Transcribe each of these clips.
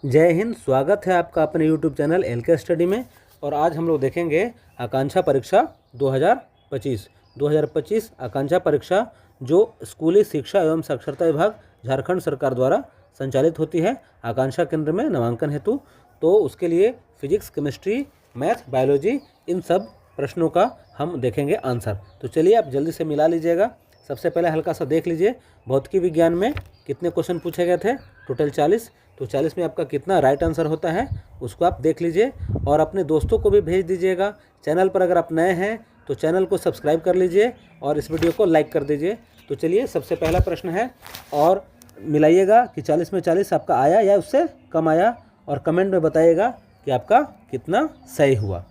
जय हिंद। स्वागत है आपका अपने YouTube चैनल LK स्टडी में। और आज हम लोग देखेंगे आकांक्षा परीक्षा 2025 आकांक्षा परीक्षा जो स्कूली शिक्षा एवं साक्षरता विभाग झारखंड सरकार द्वारा संचालित होती है आकांक्षा केंद्र में नामांकन हेतु। तो उसके लिए फिजिक्स, केमिस्ट्री, मैथ, बायोलॉजी इन सब प्रश्नों का हम देखेंगे आंसर। तो चलिए आप जल्दी से मिला लीजिएगा। सबसे पहले हल्का सा देख लीजिए भौतिकी विज्ञान में कितने क्वेश्चन पूछे गए थे, टोटल 40। तो 40 में आपका कितना राइट आंसर होता है उसको आप देख लीजिए और अपने दोस्तों को भी भेज दीजिएगा। चैनल पर अगर आप नए हैं तो चैनल को सब्सक्राइब कर लीजिए और इस वीडियो को लाइक कर दीजिए। तो चलिए सबसे पहला प्रश्न है और मिलाइएगा कि 40 में 40 आपका आया या उससे कम आया और कमेंट में बताइएगा कि आपका कितना सही हुआ।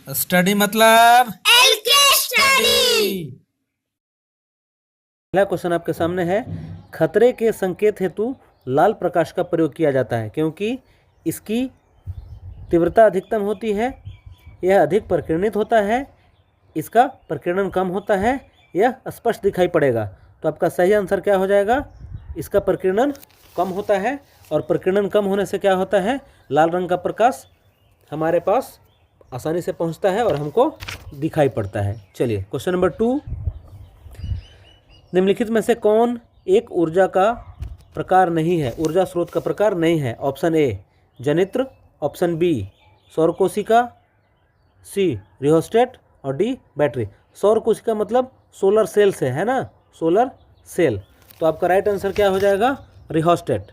स्टडी मतलब एलके स्टडी। पहला क्वेश्चन आपके सामने है, खतरे के संकेत हेतु लाल प्रकाश का प्रयोग किया जाता है क्योंकि इसकी तीव्रता अधिकतम होती है, यह अधिक प्रकीर्णित होता है, इसका प्रकीर्णन कम होता है, यह स्पष्ट दिखाई पड़ेगा। तो आपका सही आंसर क्या हो जाएगा? इसका प्रकीर्णन कम होता है और प्रकीर्णन कम होने से क्या होता है, लाल रंग का प्रकाश हमारे पास आसानी से पहुंचता है और हमको दिखाई पड़ता है। चलिए क्वेश्चन नंबर 2, निम्नलिखित में से कौन एक ऊर्जा का प्रकार नहीं है, ऊर्जा स्रोत का प्रकार नहीं है? ऑप्शन ए जनित्र, ऑप्शन बी सौर कोशिका, सी रिहोस्टेट और डी बैटरी। सौर कोशिका मतलब सोलर सेल से है ना, सोलर सेल। तो आपका राइट आंसर क्या हो जाएगा? रिहोस्टेट।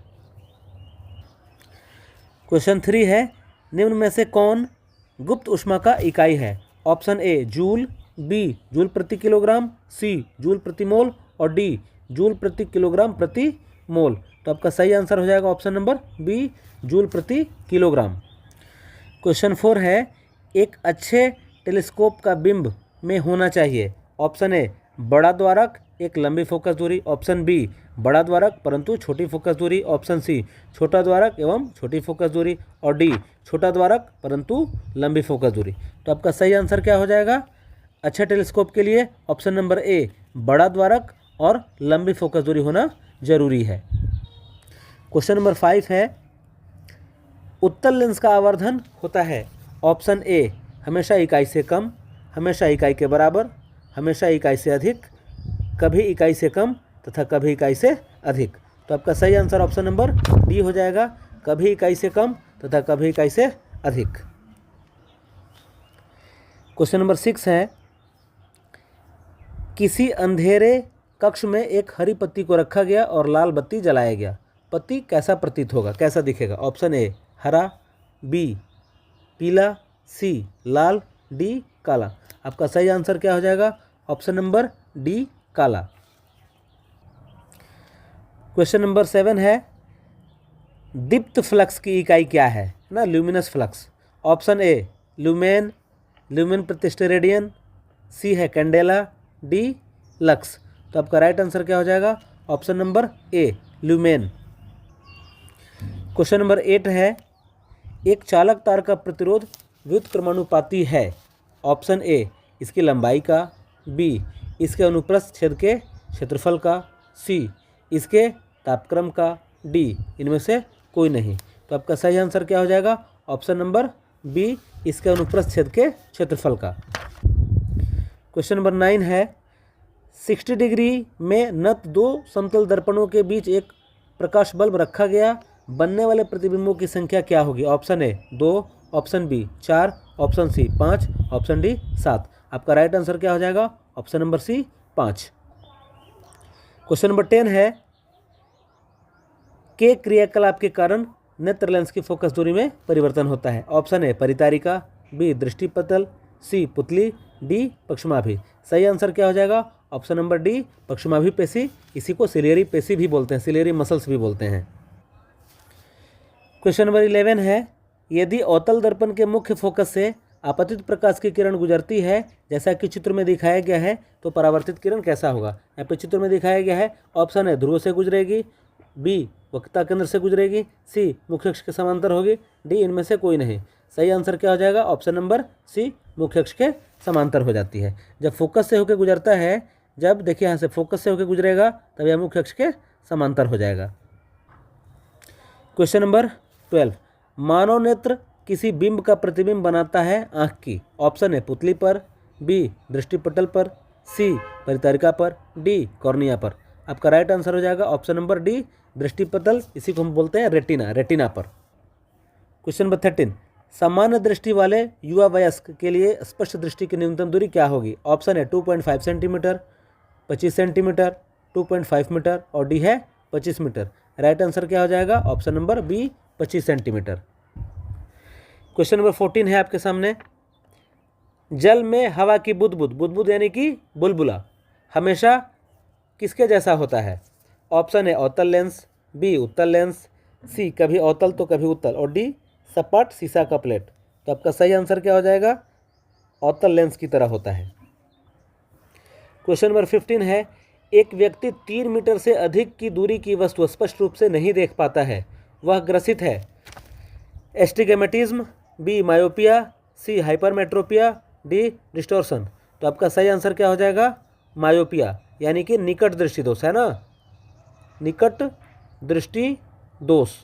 क्वेश्चन 3 है, निम्न में से कौन गुप्त ऊष्मा का इकाई है? Option A joule, B joule प्रति किलोग्राम, सी जूल प्रति मोल और डी जूल प्रति किलोग्राम प्रति मोल। तो आपका सही आंसर हो जाएगा ऑप्शन नंबर बी जूल प्रति किलोग्राम। क्वेश्चन 4 है, एक अच्छे टेलीस्कोप का बिंब में होना चाहिए। ऑप्शन ए बड़ा द्वारक, एक लंबी फोकस दूरी, ऑप्शन बी बड़ा द्वारक परंतु छोटी फोकस दूरी, ऑप्शन सी छोटा द्वारक एवं छोटी फोकस दूरी और डी छोटा द्वारक परंतु लंबी फोकस दूरी। तो आपका सही आंसर क्या हो जाएगा अच्छे टेलीस्कोप के लिए? ऑप्शन नंबर ए बड़ा द्वारक और लंबी फोकस दूरी होना जरूरी है। क्वेश्चन नंबर 5 है, उत्तल लेंस का आवर्धन होता है। ऑप्शन ए हमेशा इकाई से कम, हमेशा इकाई के बराबर, हमेशा इकाई से अधिक, कभी इकाई से कम तथा कभी इकाई से अधिक। तो आपका सही आंसर ऑप्शन नंबर डी हो जाएगा, कभी इकाई से कम तथा कभी इकाई से अधिक। क्वेश्चन नंबर 6 है, किसी अंधेरे कक्ष में एक हरी पत्ती को रखा गया और लाल बत्ती जलाया गया, पत्ती कैसा प्रतीत होगा, कैसा दिखेगा? ऑप्शन ए हरा, बी पीला, सी लाल, डी काला। आपका सही आंसर क्या हो जाएगा? ऑप्शन नंबर डी काला। क्वेश्चन नंबर 7 है, दीप्त फ्लक्स की इकाई क्या है ना, luminous flux. Option A lumen, lumen प्रति स्टेरेडियन, सी है कैंडेला, डी लक्स। तो आपका राइट आंसर क्या हो जाएगा? ऑप्शन नंबर ए ल्यूमेन। क्वेश्चन नंबर 8 है, एक चालक तार का प्रतिरोध व्युत्क्रमानुपाती है। ऑप्शन ए इसकी लंबाई का, बी इसके अनुप्रस्थ छेद के क्षेत्रफल का, सी इसके तापक्रम का, डी इनमें से कोई नहीं। तो आपका सही आंसर क्या हो जाएगा? ऑप्शन नंबर बी इसके अनुप्रस्थ छेद के क्षेत्रफल का। क्वेश्चन नंबर 9 है, 60 डिग्री में नत दो समतल दर्पणों के बीच एक प्रकाश बल्ब रखा गया, बनने वाले प्रतिबिंबों की संख्या क्या होगी? Option A 2, option B 4, option C 5, option D 7। आपका राइट आंसर क्या हो जाएगा? Option number C 5। Question number 10 है, के क्रियाकलाप के कारण नेत्र लेंस की फोकस दूरी में परिवर्तन होता है। ऑप्शन ए परितारिका, बी दृष्टिपटल, सी पुतली, डी पक्षमाभि। सही आंसर क्या हो जाएगा? ऑप्शन नंबर डी पक्षमाभि पेशी, इसी को सिलेरी पेशी भी बोलते हैं, सिलेरी मसल्स भी बोलते हैं। क्वेश्चन नंबर 11 है, यदि अवतल दर्पण के मुख्य फोकस से आपतित प्रकाश की किरण गुजरती है जैसा कि चित्र में दिखाया गया है तो परावर्तित किरण कैसा होगा? यहाँ पे चित्र में दिखाया गया है, ऑप्शन है ध्रुव से गुजरेगी, बी वक्रता केंद्र से गुजरेगी, सी मुख्य अक्ष के समांतर होगी, डी इनमें से कोई नहीं। सही आंसर क्या हो जाएगा? ऑप्शन नंबर सी मुख्य अक्ष के समांतर हो जाती है। जब फोकस से होकर गुजरता है, जब देखिए यहाँ से फोकस से होकर गुजरेगा तब यह मुख्य अक्ष के समांतर हो जाएगा। क्वेश्चन नंबर 12, मानव नेत्र किसी बिंब का प्रतिबिंब बनाता है आँख की। ऑप्शन है पुतली पर, बी दृष्टिपटल पर, सी परितरिका पर, डी कॉर्निया पर। आपका राइट आंसर हो जाएगा ऑप्शन नंबर डी दृष्टिपटल, इसी को हम बोलते हैं रेटिना पर। क्वेश्चन नंबर 13, सामान्य दृष्टि वाले युवा वयस्क के लिए स्पष्ट दृष्टि की न्यूनतम दूरी क्या होगी। ऑप्शन है 2.5 सेंटीमीटर, 25 सेंटीमीटर, 2.5 मीटर और डी है 25 मीटर। राइट आंसर क्या हो जाएगा option number B 25 centimetre. Question number 14 है आपके सामने, जल में हवा की बुदबुद यानी कि बुलबुला हमेशा किसके जैसा होता है। ऑप्शन है अवतल लेंस, बी उत्तल लेंस, सी कभी अवतल तो कभी उत्तल और डी सपाट शीशा का प्लेट। तो आपका सही आंसर क्या हो जाएगा अवतल लेंस की तरह होता है। क्वेश्चन नंबर 15 है, एक व्यक्ति 3 मीटर से अधिक की दूरी की वस्तु स्पष्ट रूप से नहीं देख पाता है, वह ग्रसित है। एस्टिग्मेटिज्म, बी मायोपिया, सी हाइपरमेट्रोपिया, डी डिस्टॉर्शन। तो आपका सही आंसर क्या हो जाएगा मायोपिया यानी कि निकट दृष्टि दोष है ना, निकट दृष्टि दोष।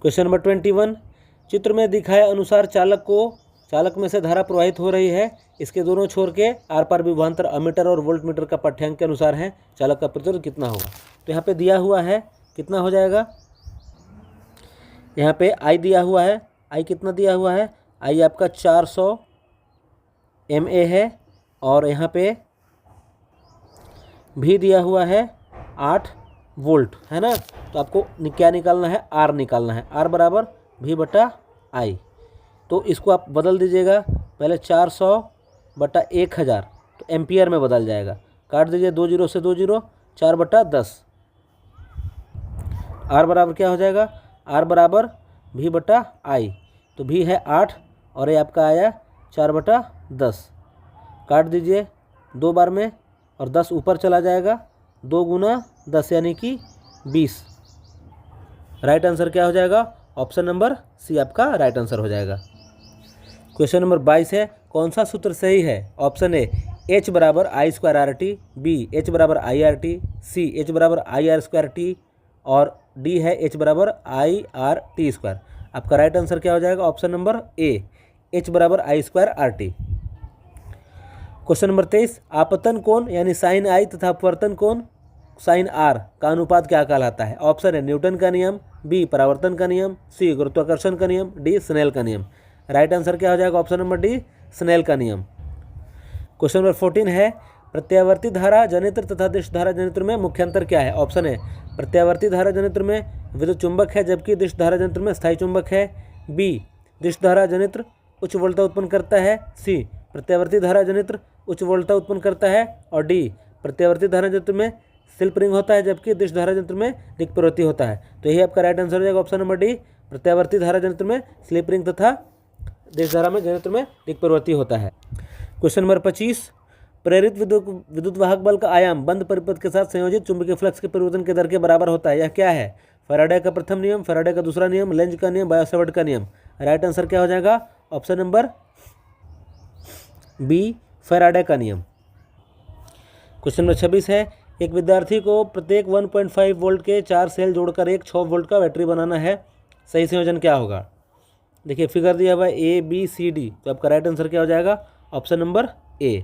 क्वेश्चन नंबर 21, चित्र में दिखाए अनुसार चालक में से धारा प्रवाहित हो रही है, इसके दोनों छोर के आर पार विभवांतर अमीटर और वोल्ट मीटर का पाठ्यांक के अनुसार है, चालक का प्रतिरोध कितना होगा। तो यहाँ पे दिया हुआ है कितना हो जाएगा, यहाँ पे आई दिया हुआ है, आई कितना दिया हुआ है, आई आपका 400 MA है और यहाँ पे भी दिया हुआ है 8 वोल्ट है ना। तो आपको क्या निकालना है आर निकालना है, आर बराबर भी बटा आई। तो इसको आप बदल दीजिएगा, पहले 400 बटा 1000 तो एम्पियर में बदल जाएगा, काट दीजिए 2 0 से 2 0, 4 बटा 10। आर बराबर क्या हो जाएगा, आर बराबर भी बटा आई। तो भी है 8 और ये आपका आया 4 बटा 10, काट दीजिए 2 बार में और 10 ऊपर चला जाएगा, 2 गुना 10 यानी कि 20। राइट आंसर क्या हो जाएगा ऑप्शन नंबर सी आपका राइट आंसर हो जाएगा। क्वेश्चन नंबर 22 है, कौन सा सूत्र सही है। ऑप्शन ए H बराबर I square R T, B H बराबर I R T, C H बराबर आई आर स्क्वायर टी और डी है H बराबर आई आर टी स्क्वायर। आपका राइट आंसर क्या हो जाएगा ऑप्शन नंबर ए H बराबर I square R T. Question number 23, आपतन कोण यानी साइन आई तथा अपवर्तन कोण साइन आर का अनुपात क्या कहलाता है। ऑप्शन है न्यूटन का नियम, बी परावर्तन का नियम, सी गुरुत्वाकर्षण का नियम, डी स्नेल का नियम। राइट आंसर क्या हो जाएगा ऑप्शन नंबर डी स्नेल का नियम। क्वेश्चन नंबर 14 है, प्रत्यावर्ती धारा जनित्र तथा दिश धारा जनित्र में मुख्य अंतर क्या है। ऑप्शन है प्रत्यावर्ती धारा जनित्र में विद्युत चुंबक है जबकि दिश धारा जनित्र में स्थायी चुंबक है, बी दिश धारा जनित्र उच्च वोल्टता उत्पन्न करता है, सी प्रत्यावर्ती धारा जनित्र उच्च वोल्टता उत्पन्न करता है और डी प्रत्यावर्ती धारा जनित्र में स्लिप रिंग होता है जबकि दिश धारा जनित्र में दिक् प्रवृत्ति होता है। तो यही आपका राइट आंसर हो जाएगा ऑप्शन नंबर डी प्रत्यावर्ती धारा जनित्र में स्लिप रिंग तथा दिश धारा में जनित्र में दिक् प्रवृत्ति होता है। क्वेश्चन नंबर 25, प्रेरित विद्युत वाहक बल का आयाम बंद परिपथ के साथ संयोजित चुंबकीय फ्लक्स के परिवर्तन के दर के बराबर होता है। यह क्या है। फैराडे का प्रथम नियम, फैराडे का दूसरा नियम, लेंज का नियम, बायो-सावर्ट का नियम। राइट आंसर क्या हो जाएगा ऑप्शन नंबर बी फैराडे का नियम। क्वेश्चन नंबर 26 है, एक विद्यार्थी को प्रत्येक 1.5 वोल्ट के 4 सेल जोड़कर एक 6 वोल्ट का बैटरी बनाना है, सही संयोजन क्या होगा। देखिए फिगर दिया हुआ है ए बी सी डी, तो आपका राइट आंसर क्या हो जाएगा? ऑप्शन नंबर ए।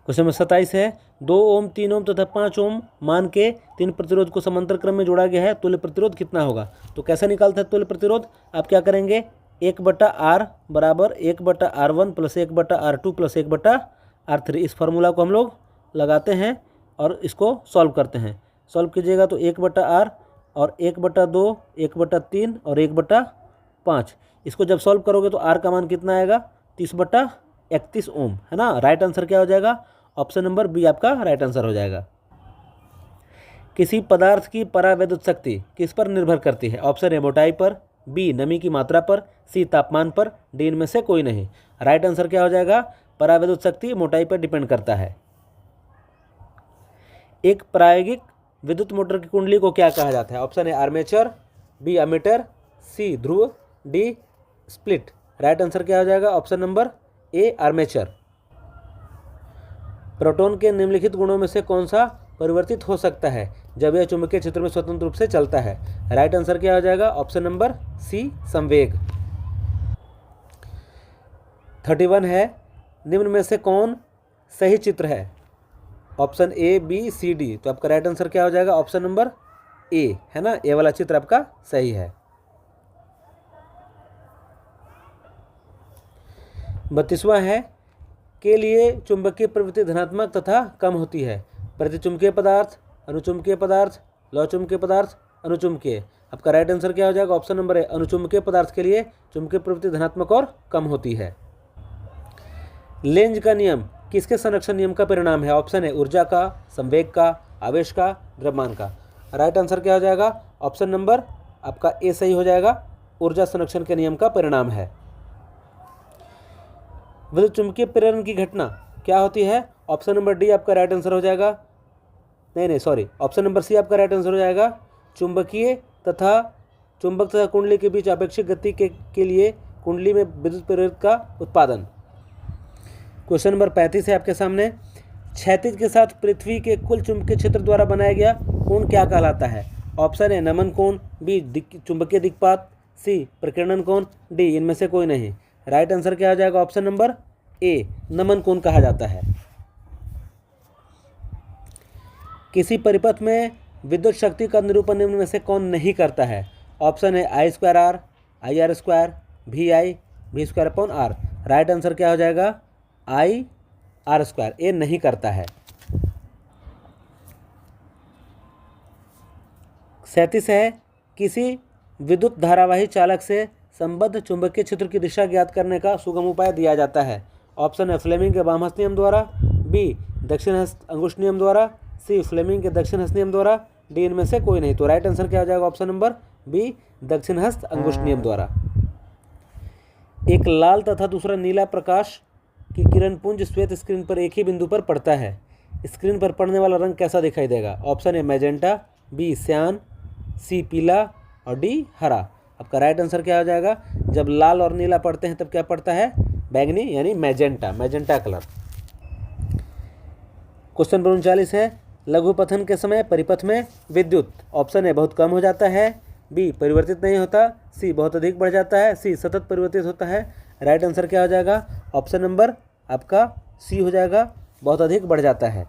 क्वेश्चन नंबर 27 है 2 ओम 3 ओम तथा 5 ओम मान के 3 प्रतिरोध को समांतर क्रम में जोड़ा गया है, तुल्य प्रतिरोध कितना होगा? तो कैसे निकालते हैं तुल्य प्रतिरोध? आप क्या करेंगे, 1/R बराबर 1/R1 plus 1/R2 plus 1/R3, इस फार्मूला को हम लोग लगाते हैं और इसको सॉल्व करते हैं। सॉल्व कीजिएगा तो 1/R और 1/2, 1/3 और 1/5, इसको जब सॉल्व करोगे तो R का मान कितना आएगा? 30/31 ओम, है ना। राइट आंसर क्या हो जाएगा? ऑप्शन नंबर बी आपका राइट आंसर हो जाएगा। किसी पदार्थ की परावैद्युत शक्ति किस पर निर्भर करती है? ऑप्शन ए मोटाई पर, बी नमी की मात्रा पर, सी तापमान पर, डी इनमें से कोई नहीं। राइट आंसर क्या हो जाएगा? परावैद्युत शक्ति मोटाई पर डिपेंड करता है। एक प्रायोगिक विद्युत मोटर की कुंडली को क्या कहा जाता है? Option A armature, B ammeter, C ध्रुव, डी स्प्लिट। राइट आंसर क्या हो जाएगा? Option number A armature. Proton के निम्नलिखित गुणों में से कौन सा परिवर्तित हो सकता है जब यह चुंबकीय क्षेत्र में स्वतंत्र रूप से चलता है? राइट आंसर क्या हो जाएगा? ऑप्शन नंबर सी संवेग। 31 है निम्न में से कौन सही चित्र है? Option A B C D, तो आपका राइट आंसर क्या हो जाएगा? ऑप्शन नंबर ए, है ना। ए वाला चित्र आपका सही है। 32वां है के लिए चुंबकीय प्रवृत्ति धनात्मक तथा कम होती है। प्रतिचुंबकीय पदार्थ, अनुचुंबकीय पदार्थ, लौहचुंबकीय पदार्थ, अनुचुंबकीय। आपका राइट आंसर क्या हो जाएगा? ऑप्शन नंबर ए, अनुचुंबकीय पदार्थ के लिए चुंबकीय प्रवृत्ति धनात्मक और कम होती है। लेंज का नियम किसके संरक्षण नियम का परिणाम है? ऑप्शन ए ऊर्जा का, संवेग का, आवेश का, द्रव्यमान का। राइट आंसर क्या हो जाएगा? ऑप्शन नंबर आपका ए सही हो जाएगा, ऊर्जा संरक्षण के नियम का परिणाम है। विद्युत चुंबकीय प्रेरण की घटना क्या होती है? ऑप्शन नंबर डी आपका राइट आंसर हो जाएगा। नहीं सॉरी, ऑप्शन नंबर सी आपका राइट आंसर हो जाएगा। चुंबक तथा कुंडली के बीच अपेक्षित गति के लिए कुंडली में विद्युत प्रेरित का उत्पादन। क्वेश्चन नंबर 35 है आपके सामने। क्षैतिज के साथ पृथ्वी के कुल चुंबकीय क्षेत्र द्वारा बनाया गया कोण क्या कहलाता है? ऑप्शन ए नमन कोण, बी चुंबकीय दिक्पात, सी प्रकीर्णन कोण, डी इनमें से कोई नहीं। राइट आंसर क्या हो जाएगा? ऑप्शन नंबर ए नमन कोण कहा जाता है। किसी परिपथ में विद्युत शक्ति का निरूपण निम्न में से कौन नहीं करता है? ऑप्शन है I²R, IR², VI, V²/R। Right answer क्या हो जाएगा? IR², ए नहीं करता है। 37 है किसी विद्युत धारावाही चालक से संबद्ध चुंबकीय क्षेत्र की दिशा ज्ञात करने का सुगम उपाय दिया जाता है। ऑप्शन है फ्लेमिंग के वाम हस्त नियम द्वारा, बी दक्षिण हस्त अंगुष्ठ नियम द्वारा, सी फ्लेमिंग के दक्षिण हस्त नियम द्वारा, डी इनमें से कोई नहीं। तो राइट आंसर क्या हो जाएगा? ऑप्शन नंबर बी दक्षिण हस्त अंगुष्ठ नियम द्वारा। एक लाल तथा दूसरा नीला प्रकाश की किरण पुंज श्वेत स्क्रीन पर एक ही बिंदु पर पड़ता है। स्क्रीन पर पड़ने वाला रंग कैसा दिखाई देगा? ऑप्शन ए मैजेंटा, बी श्यान, सी पीला और डी हरा। आपका राइट आंसर क्या हो जाएगा? जब लाल और नीला पड़ते हैं तब क्या पड़ता है? बैंगनी यानी मैजेंटा कलर। क्वेश्चन नंबर 39 है लघुपथन के समय परिपथ में विद्युत। ऑप्शन ए बहुत कम हो जाता है, बी परिवर्तित नहीं होता, सी बहुत अधिक बढ़ जाता है, सी सतत परिवर्तित होता है। राइट आंसर क्या हो जाएगा? ऑप्शन नंबर आपका सी हो जाएगा, बहुत अधिक बढ़ जाता है।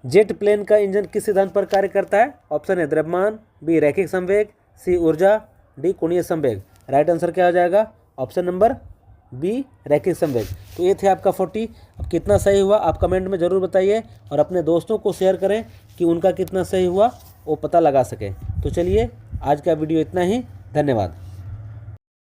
जेट प्लेन का इंजन किस सिद्धांत पर कार्य करता है? ऑप्शन ए द्रव्यमान, बी रैखिक संवेग, सी ऊर्जा, डी कोणीय संवेग। राइट आंसर क्या हो जाएगा? ऑप्शन नंबर बी रैखिक संवेग। तो ये थे आपका 40। अब कितना सही हुआ आप कमेंट में ज़रूर बताइए और अपने दोस्तों को शेयर करें कि उनका कितना सही हुआ वो पता लगा सकें। तो चलिए आज का वीडियो इतना ही, धन्यवाद।